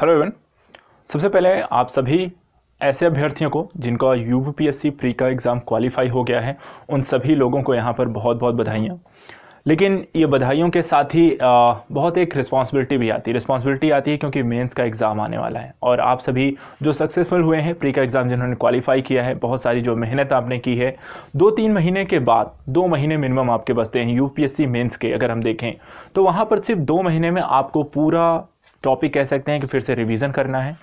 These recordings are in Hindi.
Hello everyone. सबसे पहले आप सभी ऐसे अभ्यर्थियों को जिनका यूपीपीएससी प्री का एग्ज़ाम क्वालिफाई हो गया है, उन सभी लोगों को यहाँ पर बहुत बहुत बधाइयाँ। लेकिन ये बधाइयों के साथ ही बहुत एक रिस्पॉन्सिबिलिटी आती है क्योंकि मेंस का एग्ज़ाम आने वाला है और आप सभी जो सक्सेसफुल हुए हैं प्री का एग्ज़ाम, जिन्होंने क्वालिफाई किया है, बहुत सारी जो मेहनत आपने की है, 2-3 महीने के बाद 2 महीने मिनिमम आपके बचते हैं यूपीएससी मेंस के। अगर हम देखें तो वहाँ पर सिर्फ 2 महीने में आपको पूरा टॉपिक कह सकते हैं कि फिर से रिवीजन करना है,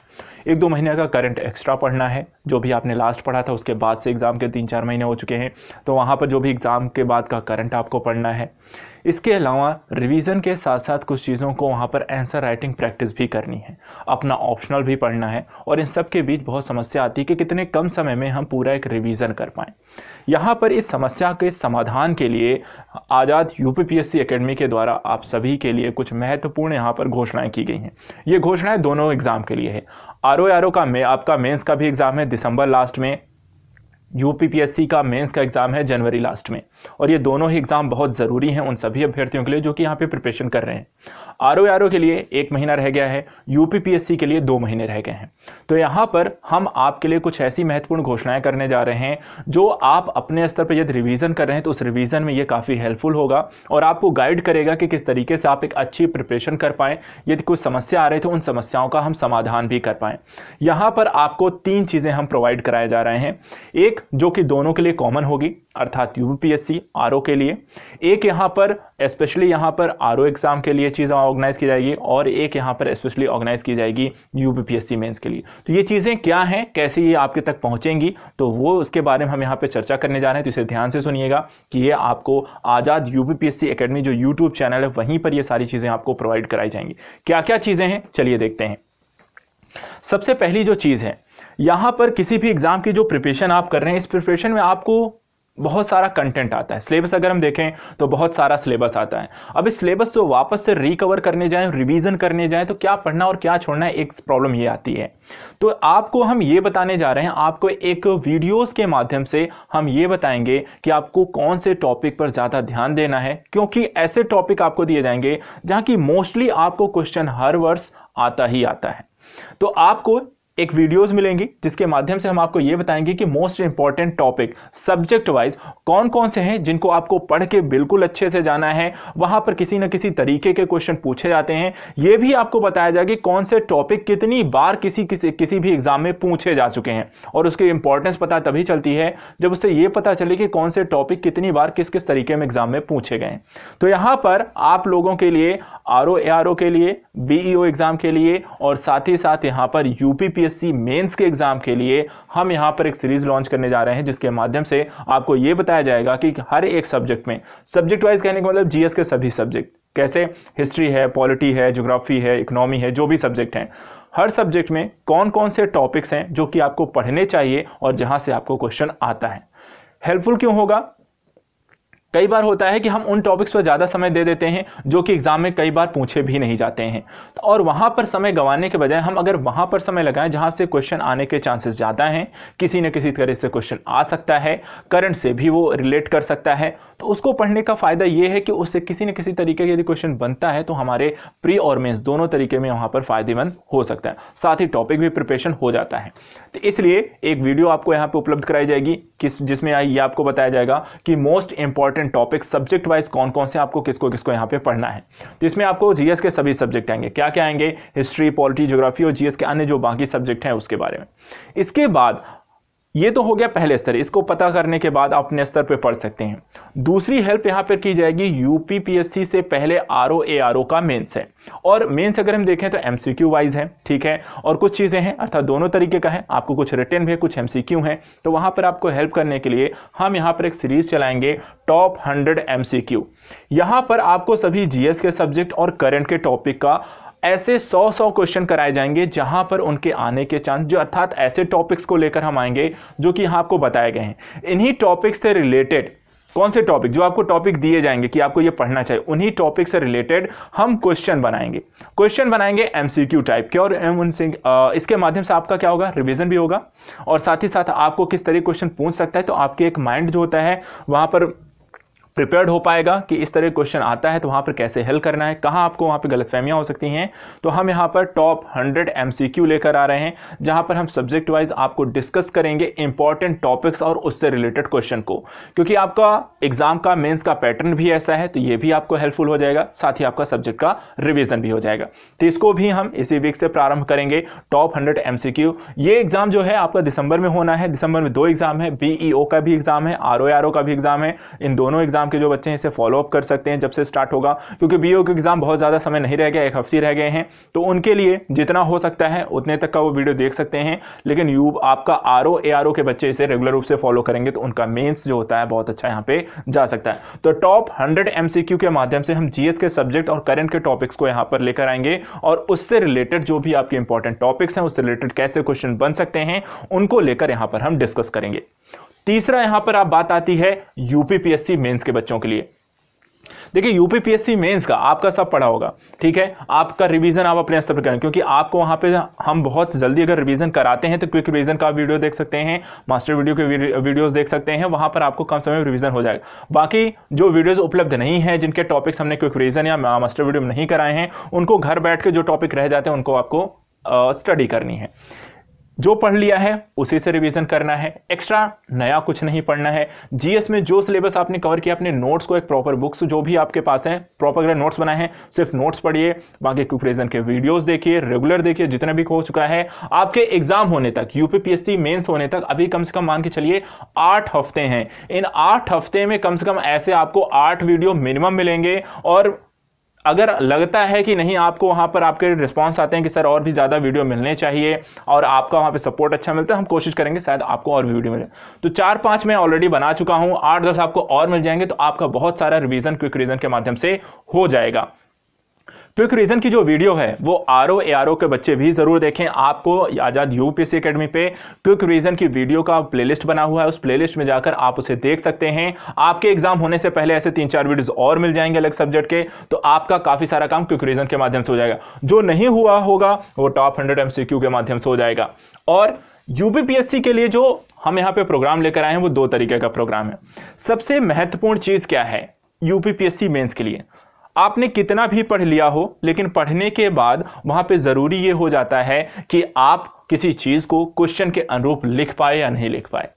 1-2 महीने का करंट एक्स्ट्रा पढ़ना है। जो भी आपने लास्ट पढ़ा था उसके बाद से एग्ज़ाम के 3-4 महीने हो चुके हैं, तो वहाँ पर जो भी एग्ज़ाम के बाद का करंट आपको पढ़ना है। इसके अलावा रिवीजन के साथ साथ कुछ चीज़ों को वहाँ पर आंसर राइटिंग प्रैक्टिस भी करनी है, अपना ऑप्शनल भी पढ़ना है। और इन सब के बीच बहुत समस्या आती है कि कितने कम समय में हम पूरा एक रिवीजन कर पाएँ। यहाँ पर इस समस्या के समाधान के लिए आज़ाद यूपीपीएससी एकेडमी के द्वारा आप सभी के लिए कुछ महत्वपूर्ण यहाँ पर घोषणाएं की गई हैं। ये घोषणाएं दोनों एग्ज़ाम के लिए है। आरओ का आपका मेंस का भी एग्ज़ाम है दिसंबर लास्ट में, यूपीपीएससी का मेंस का एग्ज़ाम है जनवरी लास्ट में। और ये दोनों ही एग्ज़ाम बहुत ज़रूरी हैं उन सभी अभ्यर्थियों के लिए जो कि यहाँ पे प्रिपरेशन कर रहे हैं। आरओ के लिए 1 महीना रह गया है, यूपीपीएससी के लिए 2 महीने रह गए हैं। तो यहाँ पर हम आपके लिए कुछ ऐसी महत्वपूर्ण घोषणाएं करने जा रहे हैं जो आप अपने स्तर पर यदि रिवीजन कर रहे हैं तो उस रिवीजन में ये काफ़ी हेल्पफुल होगा और आपको गाइड करेगा कि किस तरीके से आप एक अच्छी प्रिपरेशन कर पाएँ। यदि कुछ समस्या आ रही तो उन समस्याओं का हम समाधान भी कर पाएँ। यहाँ पर आपको 3 चीज़ें हम प्रोवाइड कराए जा रहे हैं। एक जो कि दोनों के लिए कॉमन होगी, अर्थात यूपीपीएससी आरओ के लिए। एक यहाँ पर स्पेशली यहाँ पर आरओ एग्जाम के लिए चीज़ ऑर्गेनाइज की जाएगी और एक यहाँ पर स्पेशली ऑर्गेनाइज की जाएगी यूपीपीएससी मेंस के लिए। तो ये चीज़ें क्या हैं, कैसे ये आपके तक पहुँचेंगी, तो वो उसके बारे में हम यहाँ पे चर्चा करने जा रहे हैं। तो इसे ध्यान से सुनिएगा कि ये आपको आज़ाद यूपीपीएससी एकेडमी जो यूट्यूब चैनल है वहीं पर ये सारी चीज़ें आपको प्रोवाइड कराई जाएंगी। क्या क्या चीज़ें हैं चलिए देखते हैं। सबसे पहली जो चीज़ है, यहाँ पर किसी भी एग्ज़ाम की जो प्रिपरेशन आप कर रहे हैं, इस प्रिपरेशन में आपको बहुत सारा कंटेंट आता है। सिलेबस अगर हम देखें तो बहुत सारा सिलेबस आता है। अब इस सिलेबस को वापस से रिकवर करने जाएं, रिवीजन करने जाएं तो क्या पढ़ना और क्या छोड़ना है, एक प्रॉब्लम ये आती है। तो आपको हम ये बताने जा रहे हैं, आपको एक वीडियोस के माध्यम से हम ये बताएंगे कि आपको कौन से टॉपिक पर ज़्यादा ध्यान देना है, क्योंकि ऐसे टॉपिक आपको दिए जाएंगे जहाँ की मोस्टली आपको क्वेश्चन हर वर्ष आता ही आता है। तो आपको एक वीडियोस मिलेंगी जिसके माध्यम से हम आपको ये बताएंगे कि most important topic subject wise कौन कौन से हैं जिनको आपको पढ़ के बिल्कुल अच्छे से जाना है। वहां पर किसी न किसी तरीके के क्वेश्चन पूछे जाते हैं। ये भी आपको बताया जाएगा कि कौन से टॉपिक कितनी बार किसी भी एग्जाम में पूछे जा चुके हैं। और उसकी इंपॉर्टेंस पता तभी चलती है जब उससे ये पता चले कि कौन से टॉपिक कितनी बार किस किस तरीके में एग्जाम में पूछे गए। तो यहाँ पर आप लोगों के लिए आरओ के लिए, बीईओ एग्जाम के लिए और साथ ही साथ यहाँ पर यूपीपीएससी मेंस के एग्जाम के लिए हम यहाँ पर एक सीरीज लॉन्च करने जा रहे हैं जिसके माध्यम से आपको ये बताया जाएगा कि हर एक सब्जेक्ट में, सब्जेक्ट वाइज कहने का मतलब जीएस के सभी सब्जेक्ट, कैसे हिस्ट्री है, पॉलिटी है, ज्योग्राफी है, इकोनॉमी है, जो भी सब्जेक्ट हैं, हर सब्जेक्ट में कौन कौन से टॉपिक्स हैं जो कि आपको पढ़ने चाहिए और जहां से आपको क्वेश्चन आता है। हेल्पफुल क्यों होगा? कई बार होता है कि हम उन टॉपिक्स पर ज़्यादा समय दे देते हैं जो कि एग्जाम में कई बार पूछे भी नहीं जाते हैं, और वहाँ पर समय गंवाने के बजाय हम अगर वहाँ पर समय लगाएं जहाँ से क्वेश्चन आने के चांसेस ज़्यादा हैं, किसी न किसी तरह से क्वेश्चन आ सकता है, करंट से भी वो रिलेट कर सकता है, तो उसको पढ़ने का फ़ायदा ये है कि उससे किसी न किसी तरीके का यदि क्वेश्चन बनता है तो हमारे प्री और मेंस दोनों तरीके में वहाँ पर फ़ायदेमंद हो सकता है, साथ ही टॉपिक भी प्रिपरेशन हो जाता है। तो इसलिए एक वीडियो आपको यहाँ पर उपलब्ध कराई जाएगी जिसमें ये आपको बताया जाएगा कि most important topic subject wise कौन कौन से आपको किसको किसको यहाँ पे पढ़ना है। तो इसमें आपको जीएस के सभी सब्जेक्ट आएंगे। क्या क्या आएंगे? हिस्ट्री, पॉलिटी, ज्योग्राफी और जीएस के अन्य जो बाकी सब्जेक्ट हैं उसके बारे में। इसके बाद ये तो हो गया पहले स्तर, इसको पता करने के बाद आप अपने स्तर पे पढ़ सकते हैं। दूसरी हेल्प यहाँ पर की जाएगी, यूपीपीएससी से पहले आरओ का मेंस है, और मेंस अगर हम देखें तो एमसीक्यू वाइज है, ठीक है, और कुछ चीज़ें हैं अर्थात दोनों तरीके का है, आपको कुछ रिटन भी है, कुछ एमसीक्यू हैं। तो वहाँ पर आपको हेल्प करने के लिए हम यहाँ पर एक सीरीज चलाएंगे, टॉप 100 एमसीक्यू। यहाँ पर आपको सभी जीएस के सब्जेक्ट और करंट के टॉपिक का ऐसे 100 क्वेश्चन कराए जाएंगे जहां पर उनके आने के चांस, जो अर्थात ऐसे टॉपिक्स को लेकर हम आएंगे जो कि यहां आपको बताए गए हैं। इन्हीं टॉपिक्स से रिलेटेड कौन से टॉपिक, जो आपको टॉपिक दिए जाएंगे कि आपको ये पढ़ना चाहिए, उन्हीं टॉपिक से रिलेटेड हम क्वेश्चन बनाएंगे एमसीक्यू टाइप के, और इसके माध्यम से आपका क्या होगा, रिवीजन भी होगा और साथ ही साथ आपको किस तरह क्वेश्चन पूछ सकता है, तो आपके एक माइंड जो होता है वहां पर प्रिपेयर्ड हो पाएगा कि इस तरह क्वेश्चन आता है तो वहाँ पर कैसे हल करना है, कहाँ आपको वहाँ पे गलतफहमियाँ हो सकती हैं। तो हम यहाँ पर टॉप 100 MCQ लेकर आ रहे हैं, जहाँ पर हम सब्जेक्ट वाइज आपको डिस्कस करेंगे इंपॉर्टेंट टॉपिक्स और उससे रिलेटेड क्वेश्चन को, क्योंकि आपका एग्जाम का मेंस का पैटर्न भी ऐसा है, तो ये भी आपको हेल्पफुल हो जाएगा, साथ ही आपका सब्जेक्ट का रिवीजन भी हो जाएगा। तो इसको भी हम इसी वीक से प्रारंभ करेंगे, टॉप 100 MCQ। ये एग्जाम जो है आपका दिसंबर में होना है। दिसंबर में 2 एग्जाम है, BEO का भी एग्जाम है, ROARO का भी एग्जाम है। इन दोनों एग्जाम के जो बच्चे हैं इसे फॉलो अप कर सकते हैं जब से स्टार्ट होगा, क्योंकि BEO के एग्जाम बहुत ज़्यादा समय नहीं रह गया, 1 हफ्ते रह गए हैं, तो उनके लिए जितना हो सकता है उतने तक का वो वीडियो देख सकते हैं। लेकिन आपका ROARO के बच्चे इसे रेगुलर रूप से फॉलो करेंगे तो उनका मेंस जो होता है बहुत अच्छा यहाँ पे जा सकता है। तो टॉप 100 MCQ के माध्यम से हम GS के सब्जेक्ट और करंट के टॉपिक्स को यहाँ पर लेकर आएंगे, और उससे रिलेटेड जो भी आपके इंपॉर्टेंट टॉपिक्स हैं उससे रिलेटेड कैसे क्वेश्चन बन सकते हैं उनको लेकर यहाँ पर हम डिस्कस करेंगे। तीसरा यहाँ पर आप बात आती है UPPSC मेंस के बच्चों के लिए। देखिए UPPSC मेंस का आपका सब पढ़ा होगा, ठीक है, आपका रिवीजन आप अपने स्तर पर करें, क्योंकि आपको वहां पे हम बहुत जल्दी अगर रिवीजन कराते हैं तो क्विक रिवीजन का वीडियो देख सकते हैं, मास्टर वीडियो के वीडियोस देख सकते हैं, वहां पर आपको कम समय में रिवीजन हो जाएगा। बाकी जो वीडियोस उपलब्ध नहीं है, जिनके टॉपिक्स हमने क्विक रिवीजन या मास्टर वीडियो में नहीं कराए हैं, उनको घर बैठ के जो टॉपिक रह जाते हैं उनको आपको स्टडी करनी है। जो पढ़ लिया है उसी से रिवीजन करना है, एक्स्ट्रा नया कुछ नहीं पढ़ना है। GS में जो सिलेबस आपने कवर किया, अपने नोट्स को एक प्रॉपर बुक्स जो भी आपके पास हैं, प्रॉपर अगर नोट्स बनाए हैं सिर्फ नोट्स पढ़िए, बाकी क्विक रिवीजन के वीडियोस देखिए, रेगुलर देखिए, जितना भी हो चुका है। आपके एग्जाम होने तक, UPPSC मेंस होने तक अभी कम से कम मान के चलिए 8 हफ्ते हैं। इन 8 हफ्ते में कम से कम ऐसे आपको 8 वीडियो मिनिमम मिलेंगे, और अगर लगता है कि नहीं आपको वहाँ पर आपके रिस्पांस आते हैं कि सर और भी ज़्यादा वीडियो मिलने चाहिए और आपका वहाँ पे सपोर्ट अच्छा मिलता है, हम कोशिश करेंगे शायद आपको और भी वीडियो मिले। तो 4-5 मैं ऑलरेडी बना चुका हूँ, 8-10 आपको और मिल जाएंगे, तो आपका बहुत सारा रिवीजन क्विक रिवीजन के माध्यम से हो जाएगा। क्विक रिवीजन की जो वीडियो है वो ROARO के बच्चे भी जरूर देखें। आपको आजाद UPSC एकेडमी पे क्विक रिवीजन की वीडियो का प्लेलिस्ट बना हुआ है, उस प्लेलिस्ट में जाकर आप उसे देख सकते हैं। आपके एग्जाम होने से पहले ऐसे 3-4 वीडियोस और मिल जाएंगे अलग सब्जेक्ट के, तो आपका काफी सारा काम क्विक रिवीजन के माध्यम से हो जाएगा। जो नहीं हुआ होगा वो टॉप 100 MCQ के माध्यम से हो जाएगा। और UPPSC के लिए जो हम यहाँ पे प्रोग्राम लेकर आए हैं वो 2 तरीके का प्रोग्राम है। सबसे महत्वपूर्ण चीज क्या है UPPSC मेंस के लिए, आपने कितना भी पढ़ लिया हो, लेकिन पढ़ने के बाद वहां पे जरूरी ये हो जाता है कि आप किसी चीज को क्वेश्चन के अनुरूप लिख पाए या नहीं लिख पाए।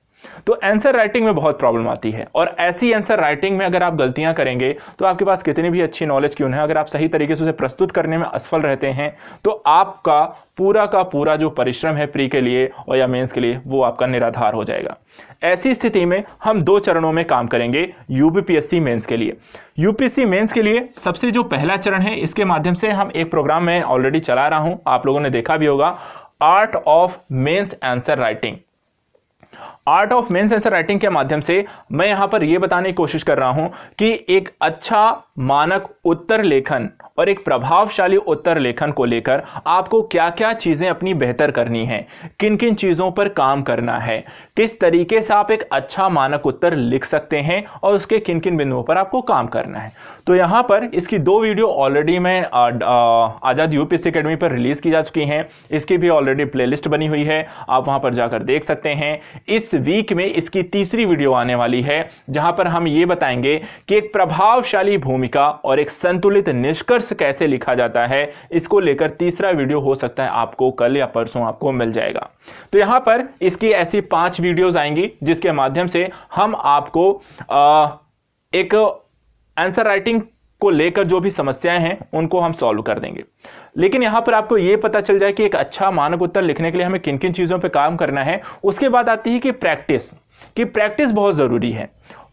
तो आंसर राइटिंग में बहुत प्रॉब्लम आती है, और ऐसी आंसर राइटिंग में अगर आप गलतियां करेंगे तो आपके पास कितनी भी अच्छी नॉलेज क्यों नहीं है, अगर आप सही तरीके से उसे प्रस्तुत करने में असफल रहते हैं तो आपका पूरा का पूरा जो परिश्रम है प्री के लिए और या मेंस के लिए वो आपका निराधार हो जाएगा। ऐसी स्थिति में हम 2 चरणों में काम करेंगे UPPSC मेंस के लिए। UPSC मेंस के लिए सबसे जो पहला चरण है, इसके माध्यम से हम एक प्रोग्राम में ऑलरेडी चला रहा हूं, आप लोगों ने देखा भी होगा, art of mains answer writing. Art of mains answer writing के माध्यम से मैं यहां पर यह बताने की कोशिश कर रहा हूं कि एक अच्छा मानक उत्तर लेखन और एक प्रभावशाली उत्तर लेखन को लेकर आपको क्या क्या चीजें अपनी बेहतर करनी है, किन किन चीजों पर काम करना है, किस तरीके से आप एक अच्छा मानक उत्तर लिख सकते हैं और उसके किन किन बिंदुओं पर आपको काम करना है। तो यहां पर इसकी 2 वीडियो ऑलरेडी मैं आजाद UPSC एकेडमी पर रिलीज की जा चुकी हैं। इसकी भी ऑलरेडी प्लेलिस्ट बनी हुई है, आप वहां पर जाकर देख सकते हैं। इस वीक में इसकी तीसरी वीडियो आने वाली है, जहां पर हम ये बताएंगे कि एक प्रभावशाली भूमिका और एक संतुलित निष्कर्ष कैसे लिखा जाता है। इसको लेकर तीसरा वीडियो हो सकता है आपको कल या परसों आपको मिल जाएगा। तो यहां पर इसकी ऐसी 5 वीडियोस आएंगी जिसके माध्यम से हम आपको एक आंसर राइटिंग को लेकर जो भी समस्याएं हैं उनको हम सॉल्व कर देंगे। लेकिन यहां पर आपको यह पता चल जाए कि एक अच्छा मानक उत्तर लिखने के लिए हमें किन किन चीजों पर काम करना है। उसके बाद आती है कि प्रैक्टिस बहुत जरूरी है।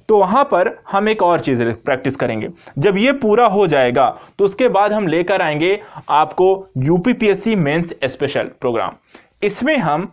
तो वहां पर हम एक और चीज प्रैक्टिस करेंगे। जब ये पूरा हो जाएगा तो उसके बाद हम लेकर आएंगे आपको UPPSC मेंस स्पेशल प्रोग्राम। इसमें हम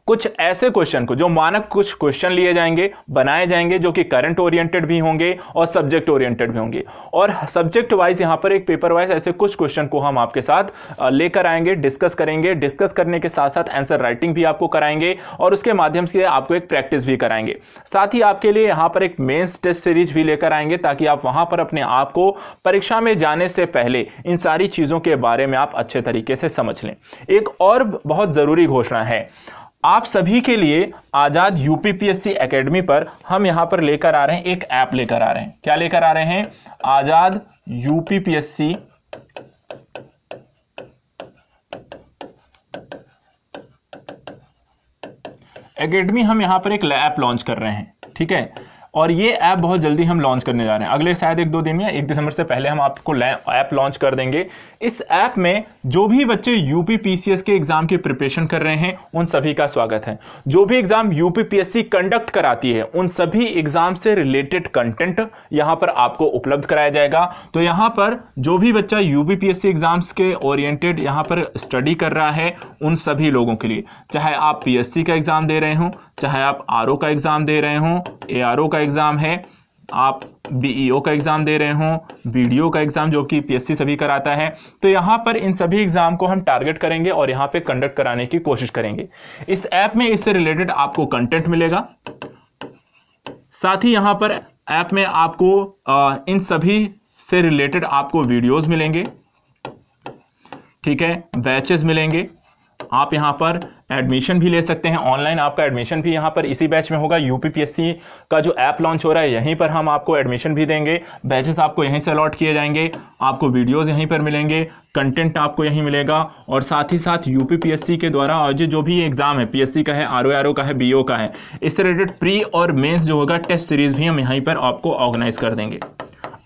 कुछ ऐसे क्वेश्चन को, जो मानक कुछ क्वेश्चन लिए जाएंगे, बनाए जाएंगे, जो कि करंट ओरिएंटेड भी होंगे और सब्जेक्ट ओरिएंटेड भी होंगे, और सब्जेक्ट वाइज यहां पर एक पेपर वाइज ऐसे कुछ क्वेश्चन को हम आपके साथ लेकर आएंगे, डिस्कस करेंगे। डिस्कस करने के साथ साथ आंसर राइटिंग भी आपको कराएंगे और उसके माध्यम से आपको एक प्रैक्टिस भी कराएंगे। साथ ही आपके लिए यहां पर एक मेंस टेस्ट सीरीज भी लेकर आएंगे, ताकि आप वहां पर अपने आप को परीक्षा में जाने से पहले इन सारी चीजों के बारे में आप अच्छे तरीके से समझ लें। एक और बहुत जरूरी घोषणा है, आप सभी के लिए आज़ाद यूपीपीएससी एकेडमी पर हम यहाँ पर लेकर आ रहे हैं एक ऐप लेकर आ रहे हैं। क्या लेकर आ रहे हैं? आज़ाद यूपीपीएससी एकेडमी हम यहाँ पर एक ऐप लॉन्च कर रहे हैं, ठीक है। और ये ऐप बहुत जल्दी हम लॉन्च करने जा रहे हैं, अगले शायद 1-2 दिन या 1 दिसंबर से पहले हम आपको ऐप लॉन्च कर देंगे। इस ऐप में जो भी बच्चे यूपीपीसीएस के एग्जाम की प्रिपरेशन कर रहे हैं उन सभी का स्वागत है। जो भी एग्जाम यूपीपीएससी कंडक्ट कराती है उन सभी एग्जाम से रिलेटेड कंटेंट यहाँ पर आपको उपलब्ध कराया जाएगा। तो यहाँ पर जो भी बच्चा यूपीपीएससी एग्जाम्स के ओरिएंटेड यहाँ पर स्टडी कर रहा है उन सभी लोगों के लिए, चाहे आप पीएससी का एग्जाम दे रहे हो, चाहे आप आरओ का एग्जाम दे रहे हो, एआरओ का एग्जाम है, आप बीईओ का एग्जाम दे रहे हो, बीडीओ का एग्जाम जो कि पीएससी सभी कराता है, तो यहाँ पर इन सभी एग्जाम को हम टारगेट करेंगे और यहाँ पे कंडक्ट कराने की कोशिश करेंगे। इस ऐप में इससे रिलेटेड आपको कंटेंट मिलेगा, साथ ही यहाँ पर ऐप में आपको इन सभी से रिलेटेड आपको वीडियोस मिलेंगे, ठीक है, बैचेस मिलेंगे। आप यहाँ पर एडमिशन भी ले सकते हैं, ऑनलाइन आपका एडमिशन भी यहाँ पर इसी बैच में होगा। यूपीपीएससी का जो ऐप लॉन्च हो रहा है यहीं पर हम आपको एडमिशन भी देंगे, बैचेस आपको यहीं से अलॉट किए जाएंगे, आपको वीडियोस यहीं पर मिलेंगे, कंटेंट आपको यहीं मिलेगा। और साथ ही साथ यूपीपीएससी के द्वारा आयोजित जो भी एग्जाम है, पीएससी का है, आरओ का है, बीओ का है, इससे रिलेटेड प्री और मेंस जो होगा टेस्ट सीरीज भी हम यहीं पर आपको ऑर्गेनाइज कर देंगे।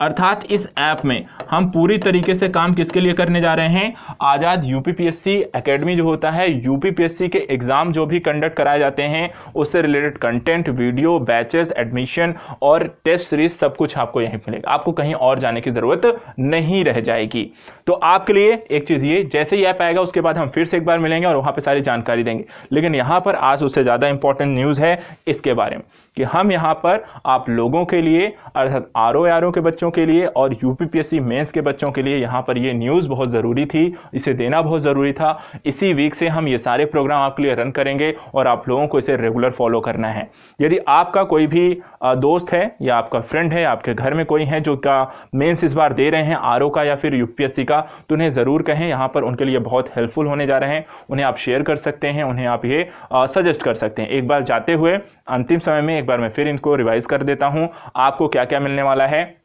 अर्थात इस ऐप में हम पूरी तरीके से काम किसके लिए करने जा रहे हैं? आज़ाद यूपीपीएससी एकेडमी जो होता है, यूपीपीएससी के एग्जाम जो भी कंडक्ट कराए जाते हैं उससे related content, video, batches, admission और टेस्ट सीरीज सब कुछ आपको यहीं मिलेगा। आपको कहीं और जाने की ज़रूरत नहीं रह जाएगी। तो आपके लिए एक चीज़ ये, जैसे ही ऐप आएगा उसके बाद हम फिर से एक बार मिलेंगे और वहाँ पर सारी जानकारी देंगे। लेकिन यहाँ पर आज उससे ज़्यादा इंपॉर्टेंट न्यूज़ है इसके बारे में कि हम यहाँ पर आप लोगों के लिए, अर्थात आरओ के बच्चों के लिए और यूपीपीएससी मेंस के बच्चों के लिए यहाँ पर ये न्यूज़ बहुत ज़रूरी थी, इसे देना बहुत ज़रूरी था। इसी वीक से हम ये सारे प्रोग्राम आपके लिए रन करेंगे और आप लोगों को इसे रेगुलर फॉलो करना है। यदि आपका कोई भी दोस्त है या आपका फ्रेंड है, आपके घर में कोई है जो का मेंस इस बार दे रहे हैं आरओ का या फिर यूपीएससी का, तो उन्हें ज़रूर कहें, यहाँ पर उनके लिए बहुत हेल्पफुल होने जा रहे हैं। उन्हें आप शेयर कर सकते हैं, उन्हें आप ये सजेस्ट कर सकते हैं। एक बार जाते हुए अंतिम समय में एक बार मैं फिर इनको रिवाइज कर देता हूं, आपको क्या क्या मिलने वाला है।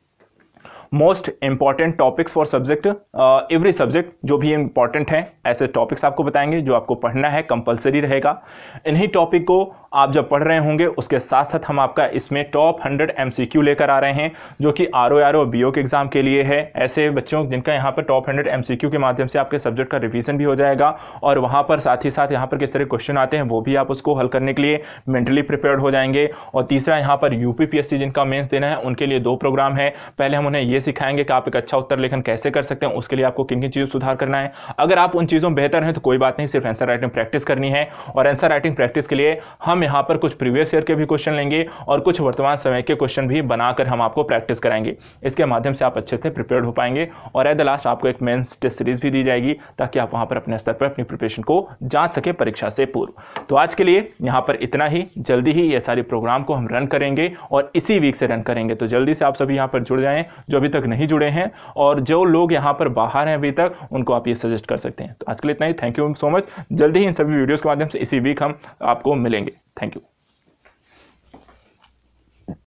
Most important topics for subject, every subject जो भी इंपॉर्टेंट है ऐसे टॉपिक्स आपको बताएंगे जो आपको पढ़ना है, कंपलसरी रहेगा। इन्हीं टॉपिक को आप जब पढ़ रहे होंगे उसके साथ साथ हम आपका इसमें टॉप 100 MCQ लेकर आ रहे हैं जो कि आरओ और बीओ के एग्जाम के लिए है। ऐसे बच्चों जिनका यहाँ पर टॉप 100 MCQ के माध्यम से आपके सब्जेक्ट का रिवीजन भी हो जाएगा और वहाँ पर साथ ही साथ यहाँ पर किस तरह क्वेश्चन आते हैं वो भी आप उसको हल करने के लिए मेंटली प्रिपेयर्ड हो जाएंगे। और तीसरा, यहाँ पर यूपीपीएससी जिनका मेंस देना है उनके लिए 2 प्रोग्राम है। पहले हम उन्हें ये सिखाएंगे कि आप एक अच्छा उत्तर लेखन कैसे कर सकते हैं, उसके लिए आपको किन किन चीज़ों सुधार करना है। अगर आप उन चीज़ों में बेहतर हैं तो कोई बात नहीं, सिर्फ आंसर राइटिंग प्रैक्टिस करनी है। और आंसर राइटिंग प्रैक्टिस के लिए हम यहाँ पर कुछ प्रीवियस ईयर के भी क्वेश्चन लेंगे और कुछ वर्तमान समय के क्वेश्चन भी बनाकर हम आपको प्रैक्टिस कराएंगे। इसके माध्यम से आप अच्छे से प्रिपेयर्ड हो पाएंगे और एट द लास्ट आपको एक मेंस टेस्ट सीरीज भी दी जाएगी ताकि आप वहाँ पर अपने स्तर पर अपनी प्रिपरेशन को जांच सके परीक्षा से पूर्व। तो आज के लिए यहाँ पर इतना ही। जल्दी ही ये सारे प्रोग्राम को हम रन करेंगे और इसी वीक से रन करेंगे। तो जल्दी से आप सभी यहाँ पर जुड़ जाएं जो अभी तक नहीं जुड़े हैं, और जो लोग यहाँ पर बाहर हैं अभी तक उनको आप ये सजेस्ट कर सकते हैं। तो आज के लिए इतना ही। Thank you so much. जल्दी ही इन सभी वीडियोस के माध्यम से इसी वीक हम आपको मिलेंगे। Thank you.